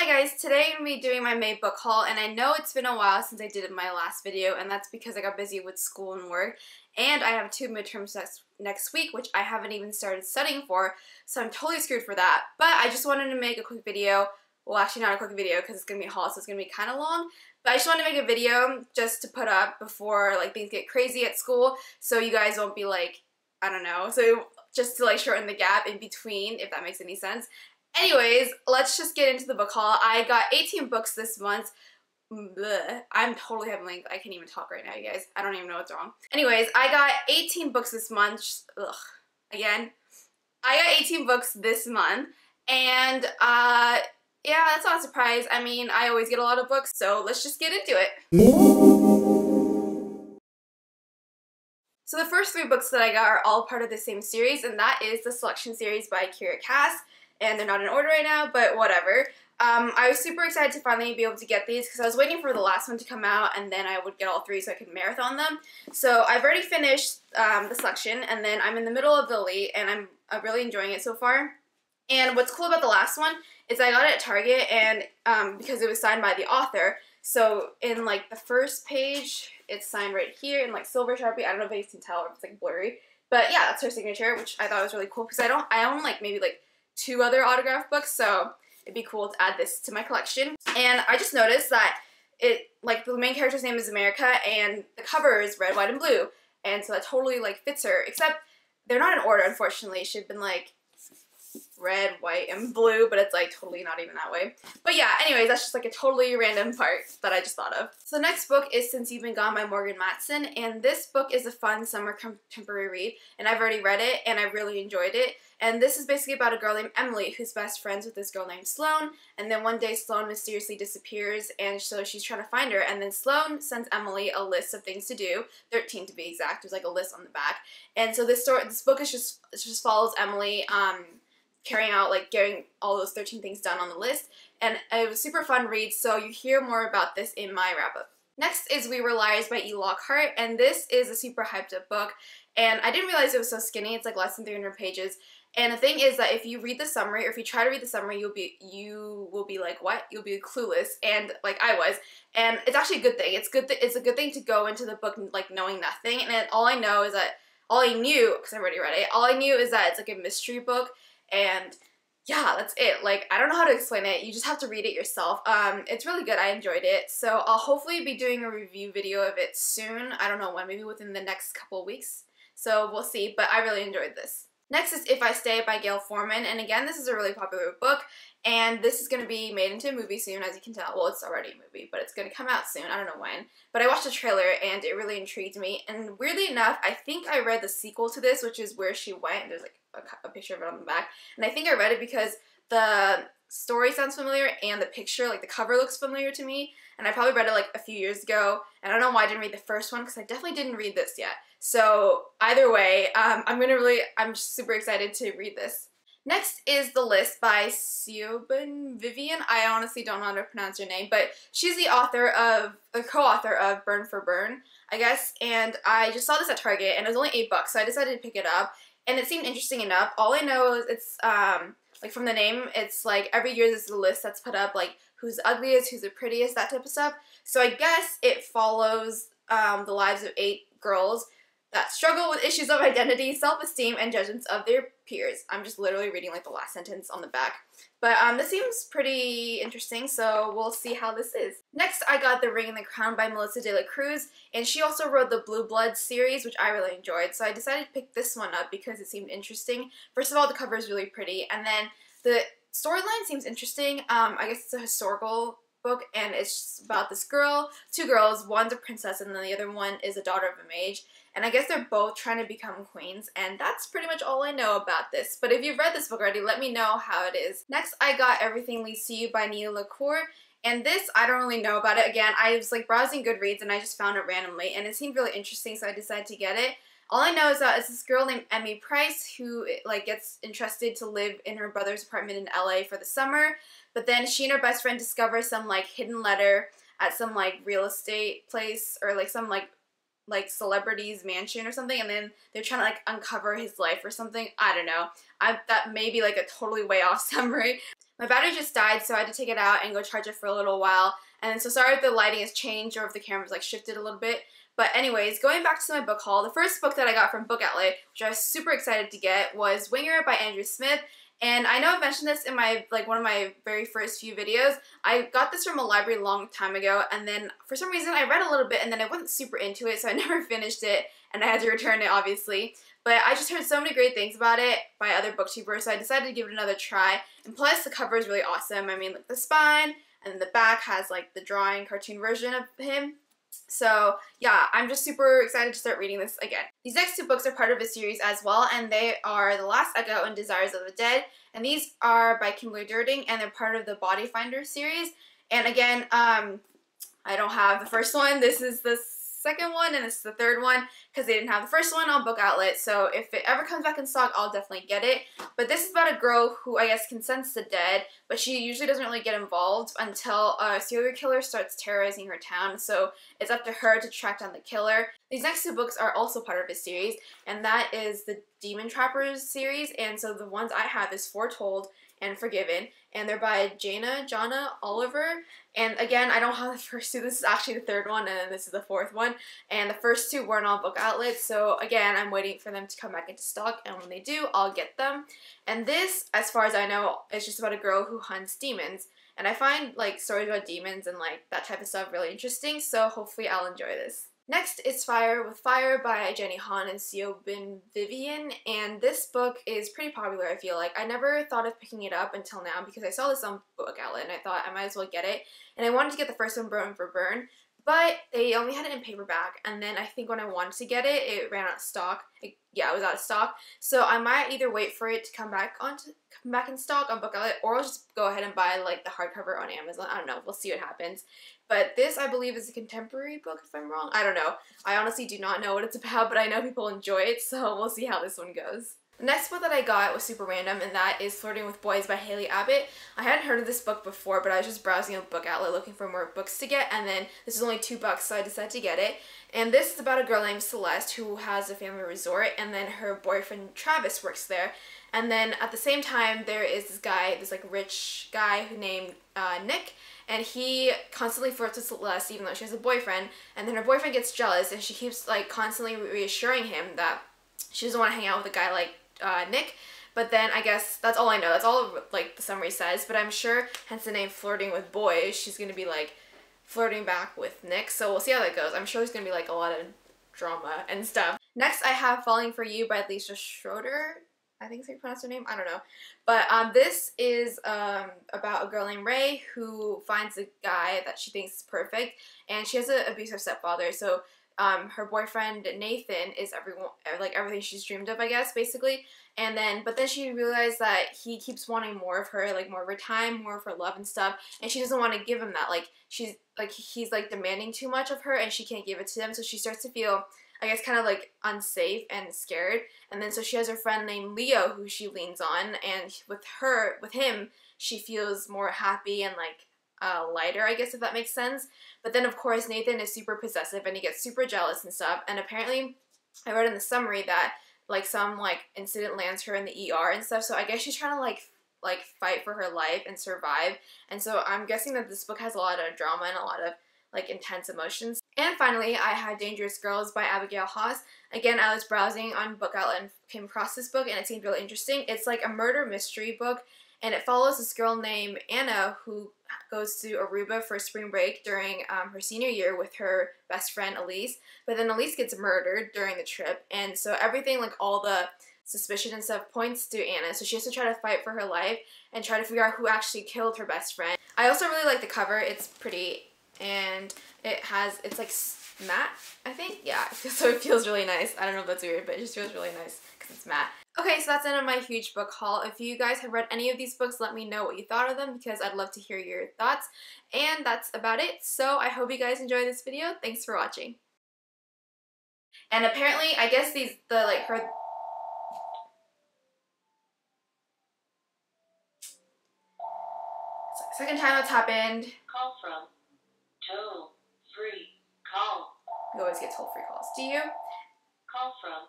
Hi guys, today I'm going to be doing my May book haul, and I know it's been a while since I did my last video, and that's because I got busy with school and work, and I have 2 midterms next week, which I haven't even started studying for, so I'm totally screwed for that. But I just wanted to make a quick video, well actually not a quick video because it's going to be a haul, so it's going to be kind of long, but I just wanted to make a video just to put up before like things get crazy at school, so you guys won't be like, I don't know, so just to like shorten the gap in between, if that makes any sense. Anyways, let's just get into the book haul. I got 18 books this month. Blech. I'm totally having like, I can't even talk right now, you guys. I don't even know what's wrong. Anyways, I got 18 books this month. Ugh. Again. I got 18 books this month. And, yeah, that's not a surprise. I mean, I always get a lot of books, so let's just get into it. So the first 3 books that I got are all part of the same series, and that is the Selection series by Kiera Cass. And they're not in order right now, but whatever. I was super excited to finally be able to get these because I was waiting for the last one to come out and then I would get all 3 so I could marathon them. So I've already finished the Selection, and then I'm in the middle of the Elite, and I'm really enjoying it so far. And what's cool about the last one is I got it at Target, and because it was signed by the author. So in like the first page, it's signed right here in like silver Sharpie. I don't know if you can tell or if it's like blurry, but yeah, that's her signature, which I thought was really cool because I own like maybe like 2 other autograph books, so it'd be cool to add this to my collection. And I just noticed that it, like, the main character's name is America, and the cover is red, white, and blue, and so that totally, like, fits her, except they're not in order, unfortunately. It should have been, like, red, white, and blue, but it's, like, totally not even that way. But yeah, anyways, that's just, like, a totally random part that I just thought of. So the next book is Since You've Been Gone by Morgan Matson, and this book is a fun summer contemporary read, and I've already read it, and I really enjoyed it. And this is basically about a girl named Emily who's best friends with this girl named Sloane, and then one day Sloane mysteriously disappears, and so she's trying to find her, and then Sloane sends Emily a list of things to do, 13 to be exact. There's like a list on the back. And so this book is just follows Emily carrying out, like, getting all those 13 things done on the list, and it was a super fun read, so you hear more about this in my wrap-up. Next is We Were Liars by E. Lockhart, and this is a super hyped up book, and I didn't realize it was so skinny. It's like less than 300 pages, and the thing is that if you read the summary, or if you try to read the summary, you will be like, what? You'll be clueless, and like I was, and it's actually a good thing. It's a good thing to go into the book like knowing nothing, and then all I knew, because I already read it, all I knew is that it's like a mystery book, and yeah, that's it. Like, I don't know how to explain it. You just have to read it yourself. It's really good. I enjoyed it. So I'll hopefully be doing a review video of it soon. I don't know when, maybe within the next couple of weeks. So we'll see, but I really enjoyed this. Next is If I Stay by Gayle Forman, and again, this is a really popular book, and this is going to be made into a movie soon, as you can tell. Well, it's already a movie, but it's going to come out soon. I don't know when. But I watched the trailer, and it really intrigued me, and weirdly enough, I think I read the sequel to this, which is Where She Went. There's like a picture of it on the back, and I think I read it because the story sounds familiar, and the picture, like the cover, looks familiar to me, and I probably read it like a few years ago, and I don't know why I didn't read the first one, because I definitely didn't read this yet. So either way, I'm super excited to read this. Next is The List by Siobhan Vivian. I honestly don't know how to pronounce her name, but she's the co-author of Burn for Burn, I guess, and I just saw this at Target, and it was only $8, so I decided to pick it up, and it seemed interesting enough. All I know is it's, like, from the name, it's like every year there's a list that's put up, like, who's the ugliest, who's the prettiest, that type of stuff. So I guess it follows the lives of 8 girls that struggle with issues of identity, self-esteem, and judgments of their peers. I'm just literally reading like the last sentence on the back. But this seems pretty interesting, so we'll see how this is. Next, I got The Ring and the Crown by Melissa De La Cruz, and she also wrote the Blue Bloods series, which I really enjoyed, so I decided to pick this one up because it seemed interesting. First of all, the cover is really pretty, and then the storyline seems interesting. I guess it's a historical book, and it's about this girl, 2 girls, one's a princess, and then the other one is a daughter of a mage. And I guess they're both trying to become queens, and that's pretty much all I know about this. But if you've read this book already, let me know how it is. Next, I got Everything Leads to You by Nia LaCour, and this, I don't really know about it. Again, I was like browsing Goodreads, and I just found it randomly, and it seemed really interesting, so I decided to get it. All I know is that it's this girl named Emmy Price who, like, gets entrusted to live in her brother's apartment in LA for the summer, but then she and her best friend discover some, like, hidden letter at some, like, real estate place, or, like, some, like celebrity's mansion or something, and then they're trying to like uncover his life or something. I don't know. That may be like a totally way off summary, My battery just died, so I had to take it out and go charge it for a little while. And so sorry if the lighting has changed or if the camera's like shifted a little bit. But anyways, going back to my book haul, the first book that I got from Book Outlet, which I was super excited to get, was Winger by Andrew Smith. And I know I've mentioned this in my one of my very first few videos. I got this from a library a long time ago, and then for some reason I read a little bit and then I wasn't super into it, so I never finished it, and I had to return it obviously. But I just heard so many great things about it by other booktubers, so I decided to give it another try. And plus the cover is really awesome. I mean, like the spine and the back has like the drawing cartoon version of him. So yeah, I'm just super excited to start reading this again. These next two books are part of a series as well, and they are The Last Echo and Desires of the Dead. And these are by Kimberly Durding, and they're part of the Body Finder series. And again, I don't have the first one. This is the second one, and this is the third one because they didn't have the first one on Book Outlet. So if it ever comes back in stock, I'll definitely get it. But this is about a girl who I guess can sense the dead, but she usually doesn't really get involved until a serial killer starts terrorizing her town. So it's up to her to track down the killer. These next two books are also part of a series, and that is the Demon Trappers series. And so the ones I have is Foretold and Forgiven, and they're by Jana Oliver. And again, I don't have the first two. This is actually the third one, and then this is the fourth one. And the first two weren't on Book Outlet, so again, I'm waiting for them to come back into stock, and when they do, I'll get them. And this, as far as I know, is just about a girl who hunts demons. And I find like stories about demons and like that type of stuff really interesting, so hopefully I'll enjoy this. Next is Fire with Fire by Jenny Han and Siobhan Vivian, and this book is pretty popular, I feel like. I never thought of picking it up until now because I saw this on Book Outlet and I thought I might as well get it. And I wanted to get the first one, Burn for Burn, but they only had it in paperback, and then I think when I wanted to get it, it ran out of stock. It was out of stock. So I might either wait for it to come back in stock on Book Outlet, or I'll just go ahead and buy like the hardcover on Amazon. I don't know. We'll see what happens. But this, I believe, is a contemporary book, if I'm wrong. I don't know. I honestly do not know what it's about, but I know people enjoy it, so we'll see how this one goes. The next book that I got was super random, and that is Flirting with Boys by Haley Abbott. I hadn't heard of this book before, but I was just browsing a Book Outlet looking for more books to get, and then this is only $2, so I decided to get it. And this is about a girl named Celeste who has a family resort, and then her boyfriend Travis works there. And then at the same time, there is this guy, this like rich guy who named Nick, and he constantly flirts with Celeste even though she has a boyfriend. And then her boyfriend gets jealous, and she keeps like constantly reassuring him that she doesn't want to hang out with a guy like Nick. But then I guess that's all I know. That's all like the summary says. But I'm sure, hence the name Flirting with Boys, she's gonna be like flirting back with Nick. So we'll see how that goes. I'm sure there's gonna be like a lot of drama and stuff. Next, I have Falling for You by Lisa Schroeder. I think that's how you pronounce her name. I don't know. But this is about a girl named Ray who finds a guy that she thinks is perfect, and she has an abusive stepfather. So her boyfriend Nathan is everything she's dreamed of, I guess, basically. And but then she realized that he keeps wanting more of her, like more of her time, more of her love and stuff, and she doesn't want to give him that. Like he's like demanding too much of her, and she can't give it to him. So she starts to feel, I guess, kind of like unsafe and scared. And then so she has her friend named Leo who she leans on, and with him she feels more happy and like lighter, I guess, if that makes sense. But then of course Nathan is super possessive and he gets super jealous and stuff. And apparently I read in the summary that like some like incident lands her in the ER and stuff. So I guess she's trying to like fight for her life and survive. And so I'm guessing that this book has a lot of drama and a lot of like intense emotions. And finally, I had Dangerous Girls by Abigail Haas. Again, I was browsing on Book Outlet and came across this book, and it seemed really interesting. It's like a murder mystery book, and it follows this girl named Anna who goes to Aruba for spring break during her senior year with her best friend Elise. But then Elise gets murdered during the trip, and so everything, like all the suspicion and stuff, points to Anna. So she has to try to fight for her life and try to figure out who actually killed her best friend. I also really like the cover. It's pretty, and it's like matte, I think. Yeah, so it feels really nice. I don't know if that's weird, but it just feels really nice because it's matte. Okay, so that's the end of my huge book haul. If you guys have read any of these books, let me know what you thought of them because I'd love to hear your thoughts. And that's about it. So I hope you guys enjoyed this video. Thanks for watching. And apparently, I guess second time that's happened. Call from toll-free call. You always get toll-free calls. Do you? Call from